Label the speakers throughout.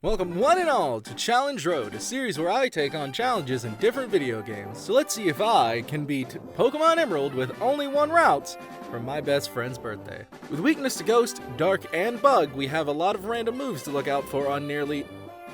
Speaker 1: Welcome one and all to Challenge Road, a series where I take on challenges in different video games. So let's see if I can beat Pokemon Emerald with only one Ralts for my best friend's birthday. With weakness to Ghost, Dark, and Bug, we have a lot of random moves to look out for on nearly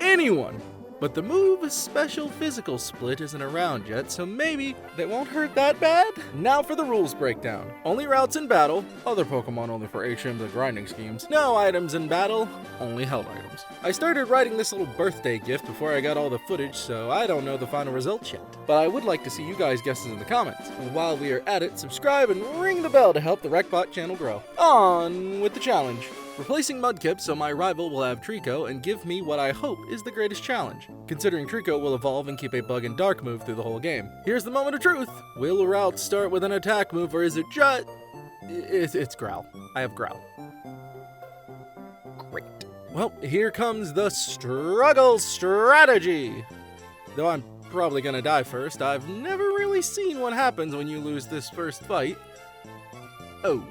Speaker 1: anyone. But the move Special Physical Split isn't around yet, so maybe they won't hurt that bad? Now for the rules breakdown. Only Ralts in battle, other Pokemon only for HMs and grinding schemes. No items in battle, only held items. I started writing this little birthday gift before I got all the footage, so I don't know the final results yet. But I would like to see you guys' guesses in the comments. While we are at it, subscribe and ring the bell to help the Reqbot channel grow. On with the challenge. Replacing Mudkip so my rival will have Trico and give me what I hope is the greatest challenge, considering Trico will evolve and keep a Bug and Dark move through the whole game. Here's the moment of truth. Will Ralts start with an attack move or is it just... It's Growl. I have Growl. Great. Well, here comes the struggle strategy. Though I'm probably gonna die first, I've never really seen what happens when you lose this first fight. Oh,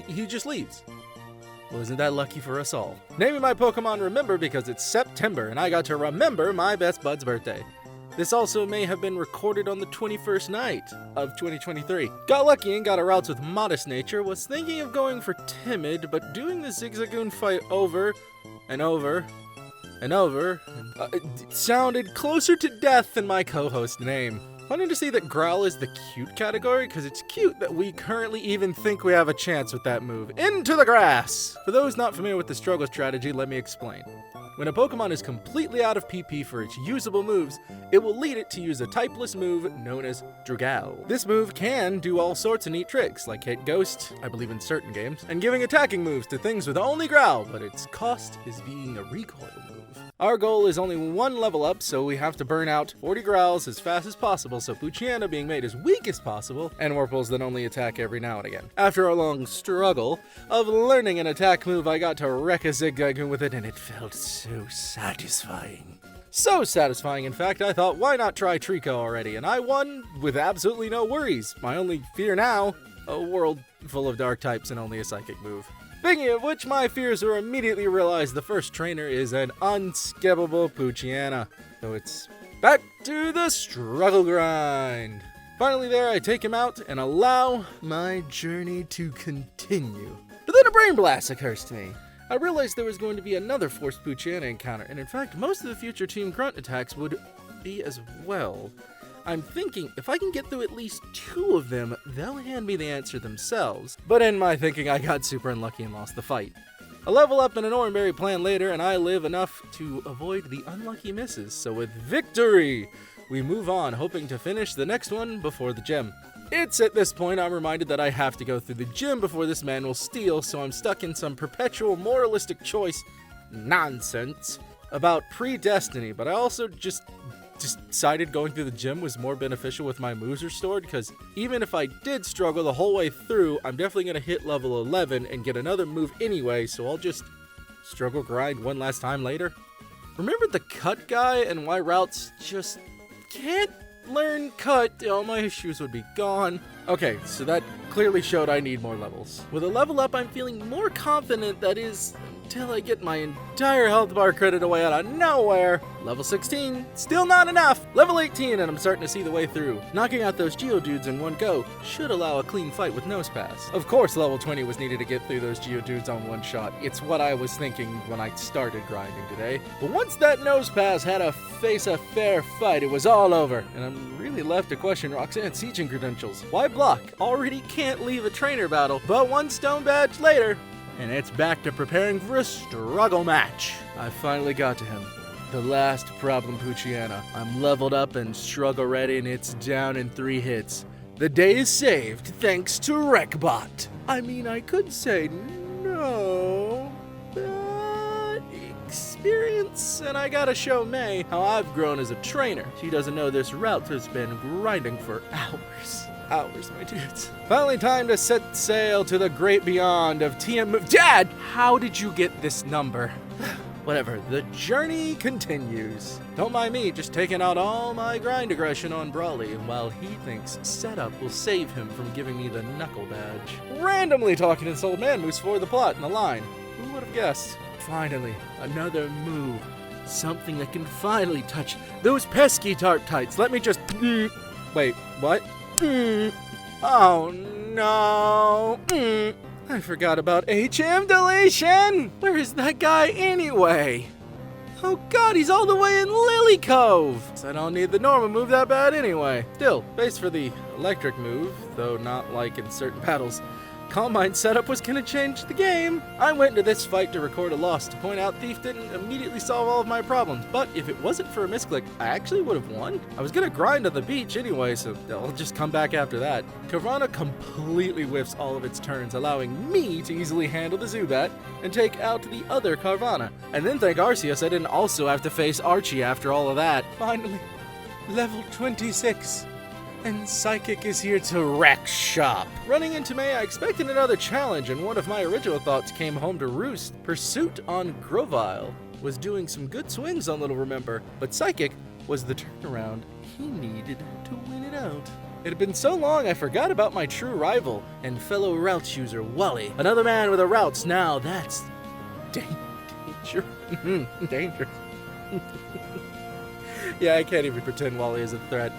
Speaker 1: he just leaves. Well, isn't that lucky for us all? Naming my Pokemon Remember because it's September and I got to remember my best bud's birthday. This also may have been recorded on the 21st night of 2023. Got lucky and got a Ralts with Modest Nature, was thinking of going for Timid, but doing the Zigzagoon fight over and over and over it sounded closer to death than my co-host name. Funny to see that Growl is the cute category, because it's cute that we currently even think we have a chance with that move. Into the grass! For those not familiar with the struggle strategy, let me explain. When a Pokemon is completely out of PP for its usable moves, it will lead it to use a typeless move known as Dragal. This move can do all sorts of neat tricks, like hit Ghost, I believe in certain games, and giving attacking moves to things with only Growl, but its cost is being a recoil move. Our goal is only one level up, so we have to burn out 40 Growls as fast as possible, so Poochyena being made as weak as possible, and Wurples that only attack every now and again. After a long struggle of learning an attack move, I got to wreck a Zigzagoon with it, and it felt so satisfying. So satisfying, in fact, I thought, why not try Trico already? And I won with absolutely no worries. My only fear now, a world full of dark types and only a psychic move. Speaking of which, my fears were immediately realized the first trainer is an unskippable Poochyena. So it's back to the struggle grind. Finally there, I take him out and allow my journey to continue. But then a brain blast occurs to me. I realized there was going to be another forced Poochyena encounter, and in fact, most of the future Team Grunt attacks would be as well. I'm thinking, if I can get through at least 2 of them, they'll hand me the answer themselves. But in my thinking, I got super unlucky and lost the fight. A level up and an Oranberry plan later, and I live enough to avoid the unlucky misses. So with victory, we move on, hoping to finish the next one before the gym. It's at this point I'm reminded that I have to go through the gym before this man will steal, so I'm stuck in some perpetual moralistic choice nonsense about predestiny, but I also just decided going through the gym was more beneficial with my moves restored, because even if I did struggle the whole way through, I'm definitely going to hit level 11 and get another move anyway, so I'll just struggle grind one last time later. Remember the cut guy and why Ralts just can't learn cut? All my issues would be gone. Okay, so that clearly showed I need more levels. With a level up, I'm feeling more confident, that is, until I get my entire health bar credit away out of nowhere. Level 16, still not enough. Level 18, and I'm starting to see the way through. Knocking out those Geodudes in one go should allow a clean fight with Nose Pass. Of course, level 20 was needed to get through those Geodudes on one shot. It's what I was thinking when I started grinding today. But once that Nose Pass had to face a fair fight, it was all over. And I'm really left to question Roxanne's teaching credentials. Why block? Already can't leave a trainer battle, but one stone badge later, and it's back to preparing for a struggle match. I finally got to him. The last problem Poochyena. I'm leveled up and struggle ready, and it's down in 3 hits. The day is saved thanks to Reqbot. I mean, I could say no, but experience, and I gotta show May how I've grown as a trainer. She doesn't know this Ralts has been grinding for hours. Hours, my dudes. Finally time to set sail to the great beyond of TM... Dad! How did you get this number? Whatever, the journey continues. Don't mind me, just taking out all my grind aggression on Brawly, while he thinks setup will save him from giving me the knuckle badge. Randomly talking to this old man moves forward the plot in the line. Who would have guessed? Finally, another move. Something that can finally touch those pesky Tarptites. Let me just... Wait, what? Oh, no. I forgot about HM deletion. Where is that guy anyway? Oh god, he's all the way in Lily Cove! So I don't need the normal move that bad anyway. Still, base for the electric move, though not like in certain battles. Calm Mind setup was gonna change the game. I went into this fight to record a loss to point out Thief didn't immediately solve all of my problems, but if it wasn't for a misclick, I actually would have won. I was gonna grind on the beach anyway, so I'll just come back after that. Carvanha completely whiffs all of its turns, allowing me to easily handle the Zubat and take out the other Carvanha. And then thank Arceus I didn't also have to face Archie after all of that. Finally, level 26. And Psychic is here to wreck shop. Running into May, I expected another challenge, and one of my original thoughts came home to roost. Pursuit on Grovyle was doing some good swings on Little Remember, but Psychic was the turnaround he needed to win it out. It had been so long I forgot about my true rival and fellow Ralts user, Wally. Another man with a Ralts now, that's... danger. Danger. Yeah, I can't even pretend Wally is a threat.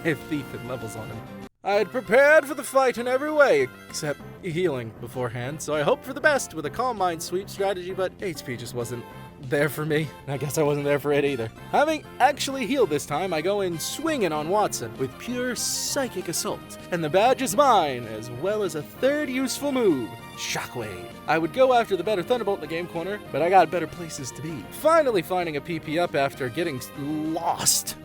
Speaker 1: If Thief and levels on him. I had prepared for the fight in every way, except healing beforehand, so I hoped for the best with a Calm Mind sweep strategy, but HP just wasn't there for me. I guess I wasn't there for it either. Having actually healed this time, I go in swinging on Watson with pure Psychic Assault, and the badge is mine, as well as a third useful move, Shockwave. I would go after the better Thunderbolt in the game corner, but I got better places to be. Finally finding a PP up after getting lost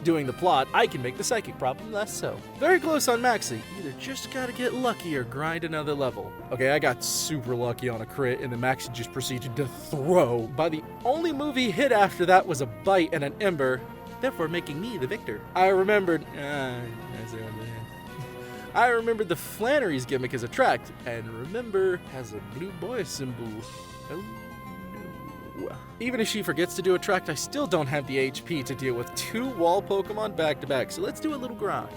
Speaker 1: doing the plot, I can make the Psychic problem less so. Very close on Maxi. Either just gotta get lucky or grind another level. Okay, I got super lucky on a crit, and then Maxi just proceeded to throw. By the only move he hit after that was a bite and an ember, therefore making me the victor. I remembered the Flannery's gimmick as Attract, and remember has a blue boy symbol. Oh. Even if she forgets to do Attract, I still don't have the HP to deal with 2 wall Pokemon back-to-back, so let's do a little grind.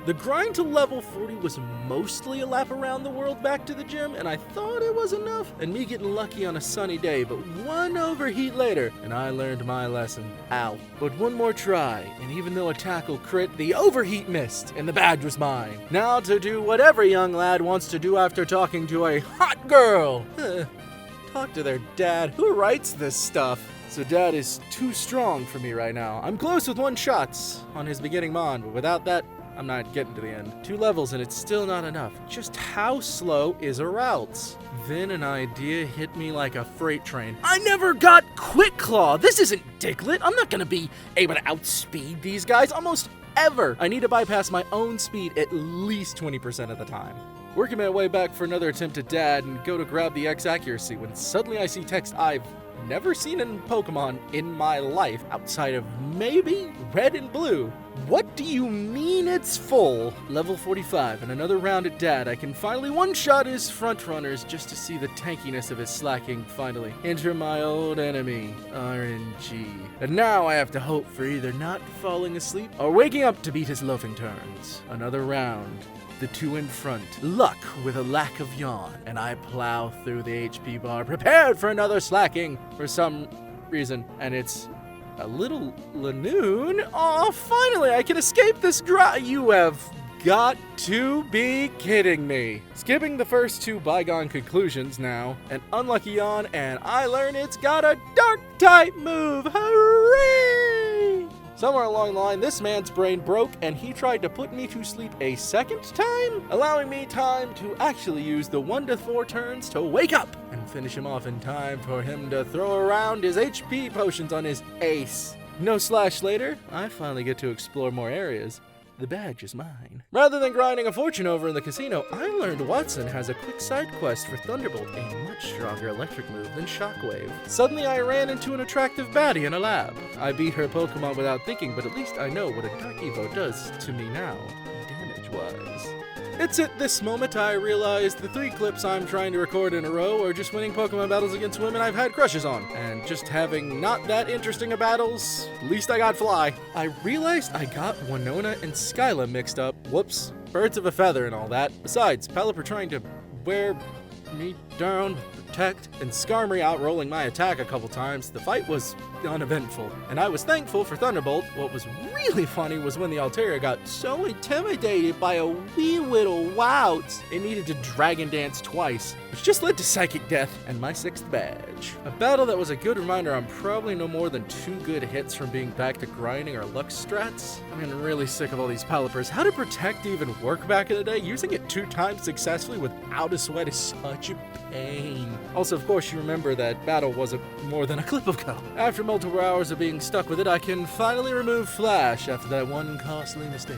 Speaker 1: The grind to level 40 was mostly a lap around the world back to the gym, and I thought it was enough, and me getting lucky on a sunny day, but one overheat later, and I learned my lesson. Ow. But one more try, and even though a tackle crit, the overheat missed, and the badge was mine. Now to do what every young lad wants to do after talking to a hot girl. Talk to their dad. Who writes this stuff? So dad is too strong for me right now. I'm close with 1 shot on his beginning mon, but without that, I'm not getting to the end. 2 levels and it's still not enough. Just how slow is a Ralts? Then an idea hit me like a freight train. I never got Quick Claw. This isn't Diglett. I'm not gonna be able to outspeed these guys almost ever. I need to bypass my own speed at least 20% of the time. Working my way back for another attempt at dad and go to grab the X accuracy when suddenly I see text I've never seen in Pokemon in my life outside of maybe red and blue. What do you mean it's full? Level 45 and another round at dad. I can finally one-shot his front runners just to see the tankiness of his slacking finally. Enter my old enemy, RNG. And now I have to hope for either not falling asleep or waking up to beat his loafing turns. Another round. The 2 in front. Luck with a lack of yawn, and I plow through the HP bar, prepared for another slacking for some reason, and it's a little Lanoon. Aw, finally I can escape this You have got to be kidding me. Skipping the first 2 bygone conclusions now, an unlucky yawn, and I learn it's got a dark type move. Hooray! Somewhere along the line, this man's brain broke and he tried to put me to sleep a second time, allowing me time to actually use the 1 to 4 turns to wake up and finish him off in time for him to throw around his HP potions on his ace. No slash later, I finally get to explore more areas. The badge is mine. Rather than grinding a fortune over in the casino, I learned Watson has a quick side quest for Thunderbolt, a much stronger electric move than Shockwave. Suddenly I ran into an attractive baddie in a lab. I beat her Pokemon without thinking, but at least I know what a Dark Evo does to me now, damage-wise. It's at this moment I realize the 3 clips I'm trying to record in a row are just winning Pokemon battles against women I've had crushes on. And just having not that interesting of battles, at least I got Fly. I realized I got Winona and Skyla mixed up. Whoops. Birds of a feather and all that. Besides, Pelipper trying to wear me down, protect, and Skarmory outrolling my attack a couple times, the fight was uneventful, and I was thankful for Thunderbolt. What was really funny was when the Altaria got so intimidated by a wee little Ralts, it needed to Dragon Dance twice, which just led to Psychic Death and my 6th badge. A battle that was a good reminder I'm probably no more than 2 good hits from being back to grinding or Lux strats. I'm getting really sick of all these Pelipers. How did Protect even work back in the day? Using it 2 times successfully without a sweat is such a pain. Also, of course, you remember that battle wasn't more than a clip ago. After multiple hours of being stuck with it, I can finally remove Flash after that one costly mistake.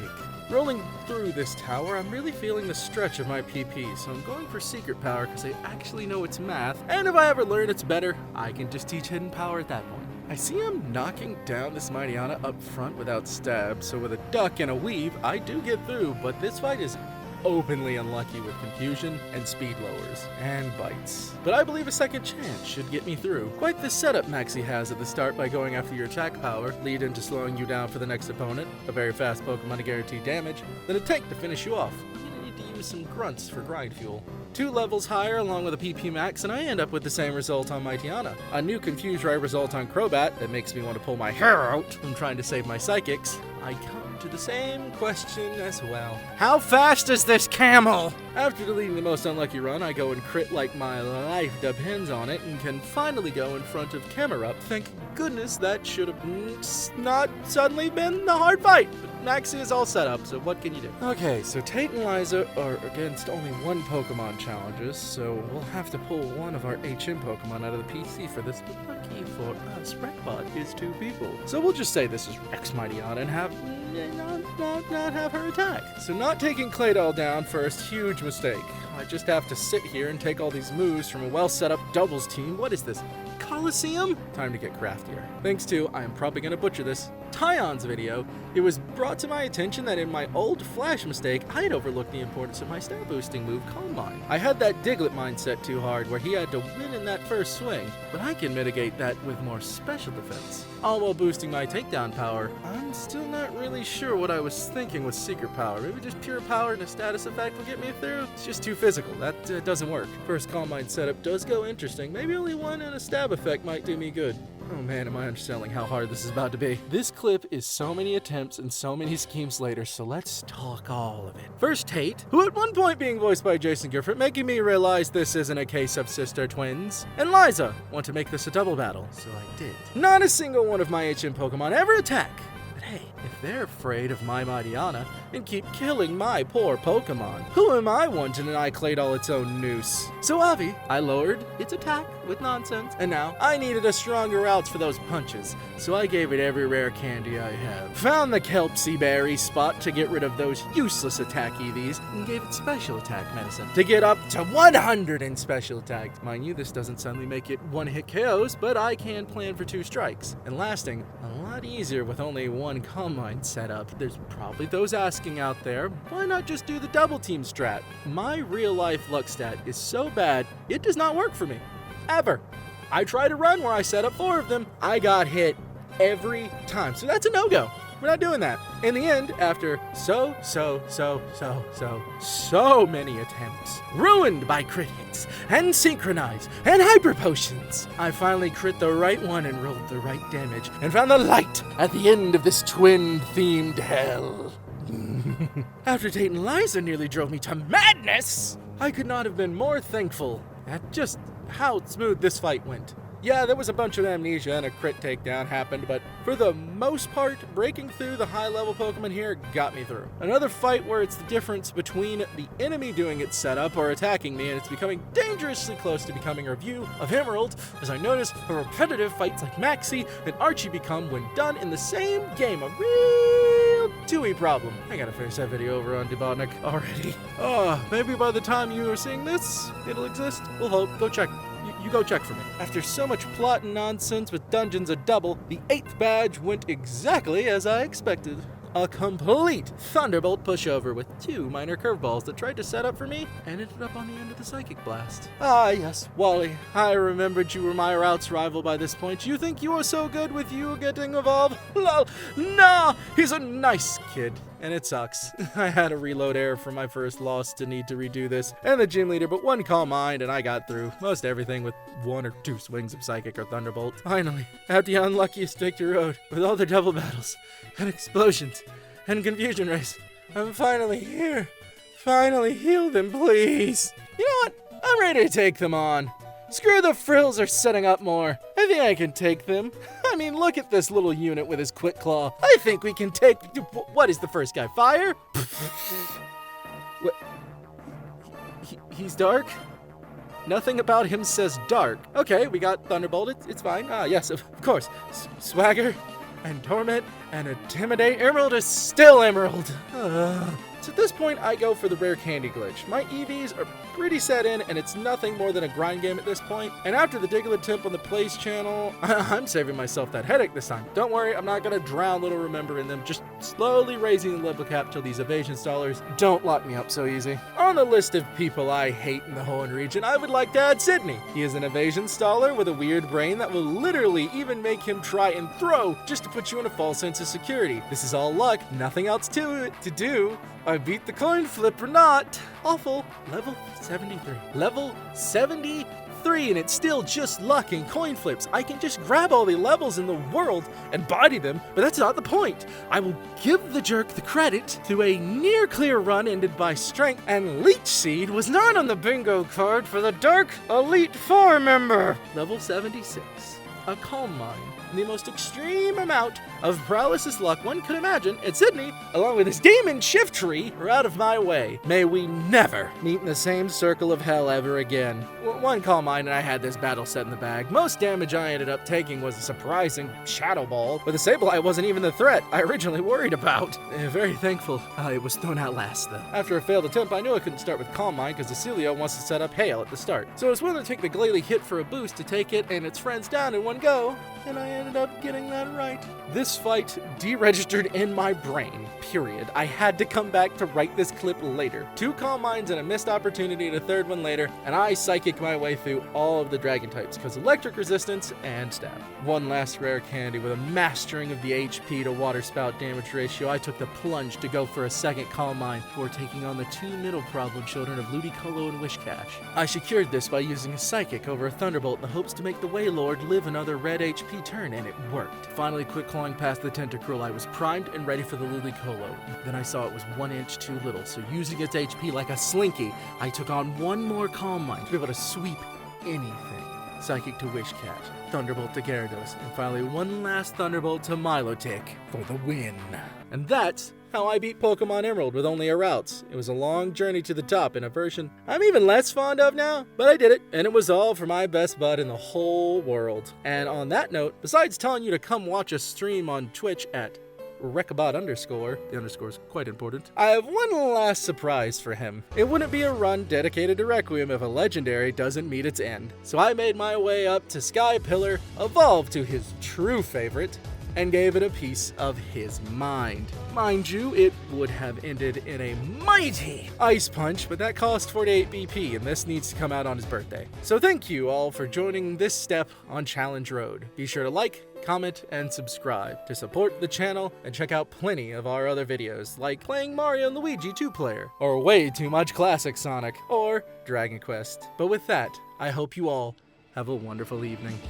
Speaker 1: Rolling through this tower, I'm really feeling the stretch of my PP, so I'm going for Secret Power because I actually know its math, and if I ever learn it's better, I can just teach Hidden Power at that point. I see I'm knocking down this Mightyana up front without stab, so with a duck and a weave, I do get through, but this fight is openly unlucky with confusion and speed lowers and bites. But I believe a second chance should get me through. Quite the setup Maxie has at the start by going after your attack power, lead into slowing you down for the next opponent, a very fast Pokemon to guarantee damage, then a tank to finish you off. You need to use some grunts for grind fuel. 2 levels higher along with a PP max and I end up with the same result on Mightyana. A new Confuse Ray result on Crobat that makes me want to pull my hair out from trying to save my Psychics. I come to the same question as well. How fast is this camel? After deleting the most unlucky run, I go and crit like my life depends on it and can finally go in front of Camerupt. Thank goodness that should have not suddenly been the hard fight. But Maxie is all set up, so what can you do? Okay, so Tate and Liza are against only 1 Pokemon challenges, so we'll have to pull one of our HM Pokemon out of the PC for this, but lucky for us, Reqbot is 2 people. So we'll just say this is Rex Mightyana and have not have her attack. So not taking Claydol down first, huge mistake. I just have to sit here and take all these moves from a well set up doubles team. What is this? Coliseum? Time to get craftier. Thanks to, I am probably gonna butcher this, Tyon's video, it was brought to my attention that in my old Flash mistake, I had overlooked the importance of my stat boosting move, Calm Mind. I had that Diglett mindset too hard where he had to win in that first swing, but I can mitigate that with more special defense. All while boosting my takedown power. I'm still not really sure what I was thinking with Secret Power. Maybe just pure power and a status effect will get me through? It's just too physical. That doesn't work. First Calm Mind setup does go interesting. Maybe only 1 and a stab effect might do me good. Oh man, am I underselling how hard this is about to be. This clip is so many attempts and so many schemes later, so let's talk all of it. First, Tate, who at one point being voiced by Jason Gifford, making me realize this isn't a case of sister twins. And Liza, want to make this a double battle, so I did. Not a single one of my HM Pokemon ever attack. But hey, if they're afraid of my Mightyana and keep killing my poor Pokemon, who am I one to deny Claydol its own noose? So Avi, I lowered its attack with nonsense, and now I needed a stronger Ralts for those punches, so I gave it every rare candy I have. Found the Kelpsy Berry spot to get rid of those useless attack EVs, and gave it special attack medicine to get up to 100 in special attack. Mind you, this doesn't suddenly make it 1-hit KOs, but I can plan for 2 strikes, and lasting a lot easier with only 1 Calm Mind setup. There's probably those asking out there, why not just do the double team strat? My real life luck stat is so bad, it does not work for me. Ever. I tried a run where I set up 4 of them. I got hit every time. So that's a no-go. We're not doing that. In the end, after so many attempts, ruined by crit hits, and synchronized, and hyper potions, I finally crit the right one and rolled the right damage, and found the light at the end of this twin-themed hell. After Tate and Liza nearly drove me to madness, I could not have been more thankful at just how smooth this fight went. Yeah, there was a bunch of amnesia and a crit takedown happened, but for the most part, breaking through the high-level Pokemon here got me through. Another fight where it's the difference between the enemy doing its setup or attacking me, and it's becoming dangerously close to becoming a review of Emerald, as I notice how repetitive fights like Maxie and Archie become when done in the same game. A real 2E problem. I gotta finish that video over on Debotnik already. Maybe by the time you are seeing this, it'll exist. We'll hope. Go check. You go check for me. After so much plot and nonsense with Dungeons a Double, the 8th badge went exactly as I expected. A complete Thunderbolt pushover with 2 minor curveballs that tried to set up for me and ended up on the end of the Psychic Blast. Ah yes, Wally, I remembered you were my Ralts rival by this point. You think you are so good with you getting evolved? Lol, nah, he's a nice kid. and it sucks. I had a reload error for my first loss to need to redo this, and the gym leader, but one Calm Mind, and I got through most everything with 1 or 2 swings of Psychic or Thunderbolt. Finally, at the unluckiest victory road, with all the double battles, and explosions, and confusion race, I'm finally here. Finally heal them, please. You know what? I'm ready to take them on. Screw the frills are setting up more. I think I can take them. I mean, look at this little unit with his quick claw. I think we can take... What is the first guy? Fire? What? He's dark? Nothing about him says dark. Okay, we got Thunderbolt. It's fine. Ah, yes, of course. Swagger and Torment and Intimidate. Emerald is still Emerald. So at this point, I go for the rare candy glitch. My EVs are pretty set in, and it's nothing more than a grind game at this point. And after the Diglett tip on the Plays channel, I'm saving myself that headache this time. Don't worry, I'm not going to drown Little Remember in them, just slowly raising the level cap till these evasion stallers don't lock me up so easy. On the list of people I hate in the Hoenn region, I would like to add Sydney. He is an evasion staller with a weird brain that will literally even make him try and throw just to put you in a false sense of security. This is all luck, nothing else to do. I beat the coin flip or not. Awful. Level 73. Level 73, and it's still just luck and coin flips. I can just grab all the levels in the world and body them, but that's not the point. I will give the jerk the credit to a near clear run ended by strength, and Leech Seed was not on the bingo card for the Dark Elite 4 member. Level 76. A Calm Mind. The most extreme amount of paralysis luck one could imagine, and Sydney, along with his Demon Shift Tree, are out of my way. May we never meet in the same circle of hell ever again. One Calm Mind and I had this battle set in the bag. Most damage I ended up taking was a surprising Shadow Ball, but the Sableye wasn't even the threat I originally worried about. Very thankful it was thrown out last, though. After a failed attempt, I knew I couldn't start with Calm Mind because Cecilio wants to set up Hail at the start. So I was willing to take the Glalie hit for a boost to take it and its friends down in one go, and I ended up getting that right. This fight deregistered in my brain, period. I had to come back to write this clip later. 2 Calm Minds and a missed opportunity and a third one later, and I psychic my way through all of the dragon types, because electric resistance and stab. One last rare candy with a mastering of the HP to water spout damage ratio. I took the plunge to go for a second Calm Mind before taking on the 2 middle problem children of Ludicolo and Wishcash. I secured this by using a psychic over a Thunderbolt in the hopes to make the Waylord live another red HP turn, and it worked. Finally quick clawing past the Tentacruel, I was primed and ready for the Ludicolo. Then I saw it was 1 inch too little, so using its HP like a slinky, I took on 1 more Calm Mind to be able to sweep anything. Psychic to Wishcash, Thunderbolt to Gyarados, and finally 1 last Thunderbolt to Milotic for the win. And that's how I beat Pokemon Emerald with only a Ralts. It was a long journey to the top in a version I'm even less fond of now, but I did it, and it was all for my best bud in the whole world. And on that note, besides telling you to come watch a stream on Twitch at Reqbot _ the underscore is quite important, I have one last surprise for him. It wouldn't be a run dedicated to Requiem if a legendary doesn't meet its end. So I made my way up to Sky Pillar, evolved to his true favorite, and gave it a piece of his mind. Mind you, it would have ended in a mighty Ice Punch, but that cost 48 BP, and this needs to come out on his birthday. So thank you all for joining this step on Challenge Road. Be sure to like, comment, and subscribe to support the channel, and check out plenty of our other videos, like playing Mario and Luigi 2-player, or way too much classic Sonic, or Dragon Quest. But with that, I hope you all have a wonderful evening.